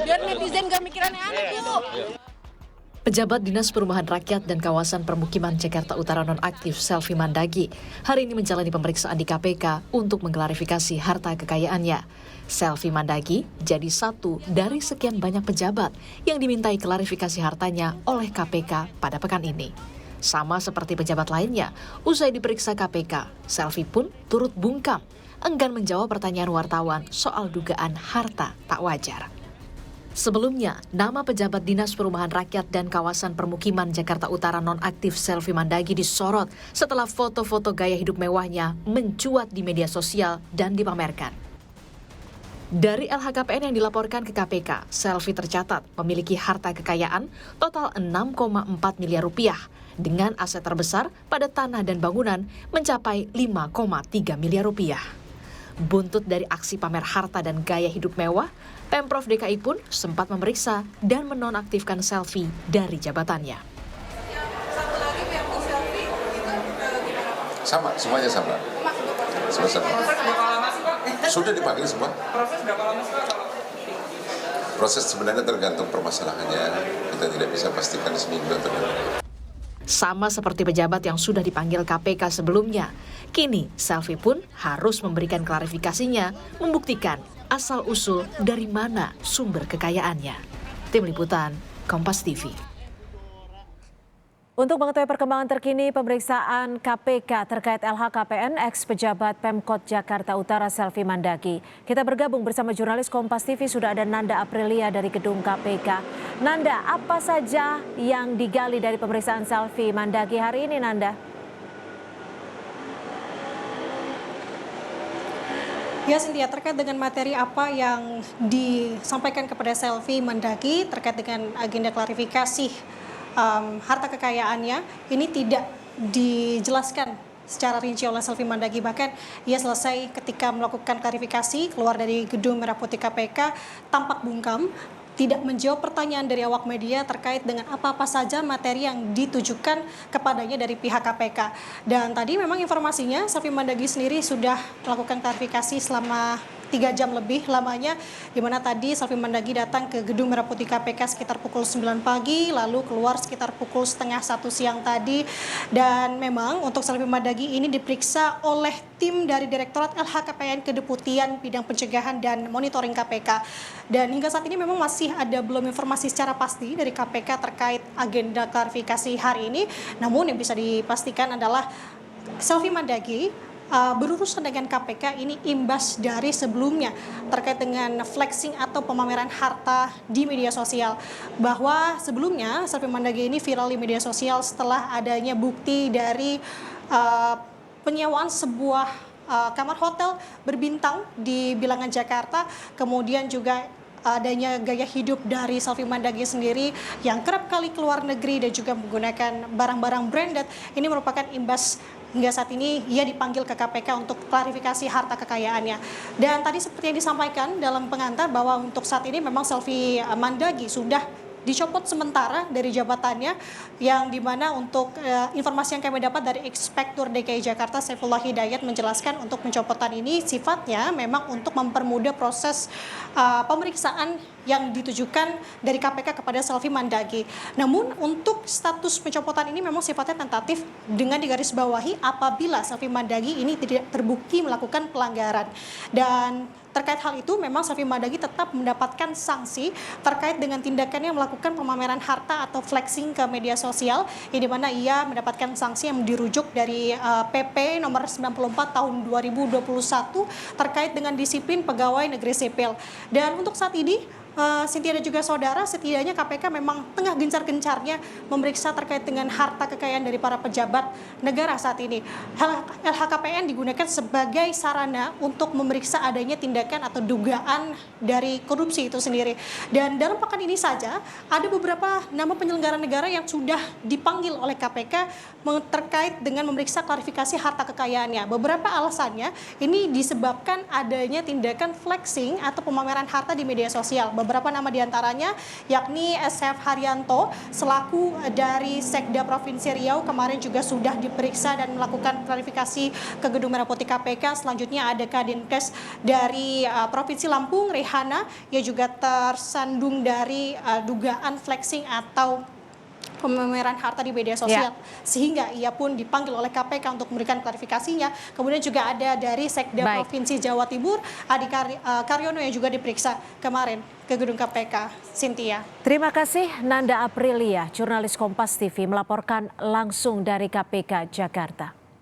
Biar netizen gak mikir aneh-aneh, Bu. Pejabat Dinas Perumahan Rakyat dan Kawasan Permukiman Jakarta Utara nonaktif Selvi Mandagi hari ini menjalani pemeriksaan di KPK untuk mengklarifikasi harta kekayaannya. Selvi Mandagi jadi satu dari sekian banyak pejabat yang dimintai klarifikasi hartanya oleh KPK pada pekan ini. Sama seperti pejabat lainnya, usai diperiksa KPK, Selvi pun turut bungkam, enggan menjawab pertanyaan wartawan soal dugaan harta tak wajar. Sebelumnya, nama pejabat Dinas Perumahan Rakyat dan Kawasan Permukiman Jakarta Utara nonaktif Selvi Mandagi disorot setelah foto-foto gaya hidup mewahnya mencuat di media sosial dan dipamerkan. Dari LHKPN yang dilaporkan ke KPK, Selvi tercatat memiliki harta kekayaan total 6,4 miliar rupiah dengan aset terbesar pada tanah dan bangunan mencapai 5,3 miliar rupiah. Buntut dari aksi pamer harta dan gaya hidup mewah, Pemprov DKI pun sempat memeriksa dan menonaktifkan Selvi dari jabatannya. Sama, semuanya sama. Sama-sama. Sudah dipanggil semua. Proses berapa lama sih, Pak? Proses sebenarnya tergantung permasalahannya. Kita tidak bisa pastikan seminggu atau dua. Sama seperti pejabat yang sudah dipanggil KPK sebelumnya, kini Selvi pun harus memberikan klarifikasinya, membuktikan asal-usul dari mana sumber kekayaannya. Tim Liputan, Kompas TV. Untuk mengetahui perkembangan terkini pemeriksaan KPK terkait LHKPN ex-pejabat Pemkot Jakarta Utara Selvi Mandagi, kita bergabung bersama jurnalis Kompas TV, sudah ada Nanda Aprilia dari gedung KPK. Nanda, apa saja yang digali dari pemeriksaan Selvi Mandagi hari ini, Nanda? Ya, Cynthia, terkait dengan materi apa yang disampaikan kepada Selvi Mandagi terkait dengan agenda klarifikasi harta kekayaannya, ini tidak dijelaskan secara rinci oleh Selvi Mandagi. Bahkan ia selesai ketika melakukan klarifikasi keluar dari gedung Merah Putih KPK tampak bungkam, tidak menjawab pertanyaan dari awak media terkait dengan apa-apa saja materi yang ditujukan kepadanya dari pihak KPK. Dan tadi memang informasinya Selvi Mandagi sendiri sudah melakukan klarifikasi selama 3 jam lebih lamanya, di mana tadi Selvi Mandagi datang ke gedung Merah Putih KPK sekitar pukul 9 pagi, lalu keluar sekitar pukul setengah 1 siang tadi. Dan memang untuk Selvi Mandagi ini diperiksa oleh tim dari Direktorat LHKPN Kedeputian Bidang Pencegahan dan Monitoring KPK. Dan hingga saat ini memang masih ada belum informasi secara pasti dari KPK terkait agenda klarifikasi hari ini. Namun yang bisa dipastikan adalah Selvi Mandagi berurusan dengan KPK ini imbas dari sebelumnya terkait dengan flexing atau pemameran harta di media sosial. Bahwa sebelumnya Selvi Mandagi ini viral di media sosial setelah adanya bukti dari penyewaan sebuah kamar hotel berbintang di Bilangan Jakarta, kemudian juga adanya gaya hidup dari Selvi Mandagi sendiri yang kerap kali keluar negeri dan juga menggunakan barang-barang branded. Ini merupakan imbas hingga saat ini ia dipanggil ke KPK untuk klarifikasi harta kekayaannya. Dan tadi seperti yang disampaikan dalam pengantar bahwa untuk saat ini memang Selvi Mandagi sudah dicopot sementara dari jabatannya, yang dimana untuk informasi yang kami dapat dari Inspektur DKI Jakarta Saifullah Hidayat menjelaskan untuk pencopotan ini sifatnya memang untuk mempermudah proses pemeriksaan yang ditujukan dari KPK kepada Selvi Mandagi. Namun untuk status pencopotan ini memang sifatnya tentatif dengan digarisbawahi apabila Selvi Mandagi ini tidak terbukti melakukan pelanggaran. Dan terkait hal itu memang Selvi Mandagi tetap mendapatkan sanksi terkait dengan tindakannya melakukan pemameran harta atau flexing ke media sosial, di mana ia mendapatkan sanksi yang dirujuk dari PP nomor 94 tahun 2021 terkait dengan disiplin pegawai negeri sipil. Dan untuk saat ini Cynthia dan juga saudara, setidaknya KPK memang tengah gencar-gencarnya memeriksa terkait dengan harta kekayaan dari para pejabat negara saat ini. LHKPN digunakan sebagai sarana untuk memeriksa adanya tindakan atau dugaan dari korupsi itu sendiri. Dan dalam pekan ini saja ada beberapa nama penyelenggara negara yang sudah dipanggil oleh KPK terkait dengan memeriksa klarifikasi harta kekayaannya. Beberapa alasannya ini disebabkan adanya tindakan flexing atau pemameran harta di media sosial. Beberapa nama diantaranya yakni SF Haryanto selaku dari Sekda Provinsi Riau kemarin juga sudah diperiksa dan melakukan klarifikasi ke Gedung Merah Putih KPK. Selanjutnya ada Kadinkes dari Provinsi Lampung, Rehana, ia juga tersandung dari dugaan flexing atau pemameran harta di media sosial, sehingga ia pun dipanggil oleh KPK untuk memberikan klarifikasinya. Kemudian juga ada dari Sekda Provinsi Jawa Timur, Adi Karyono yang juga diperiksa kemarin ke gedung KPK. Cynthia. Terima kasih Nanda Aprilia, jurnalis Kompas TV melaporkan langsung dari KPK Jakarta.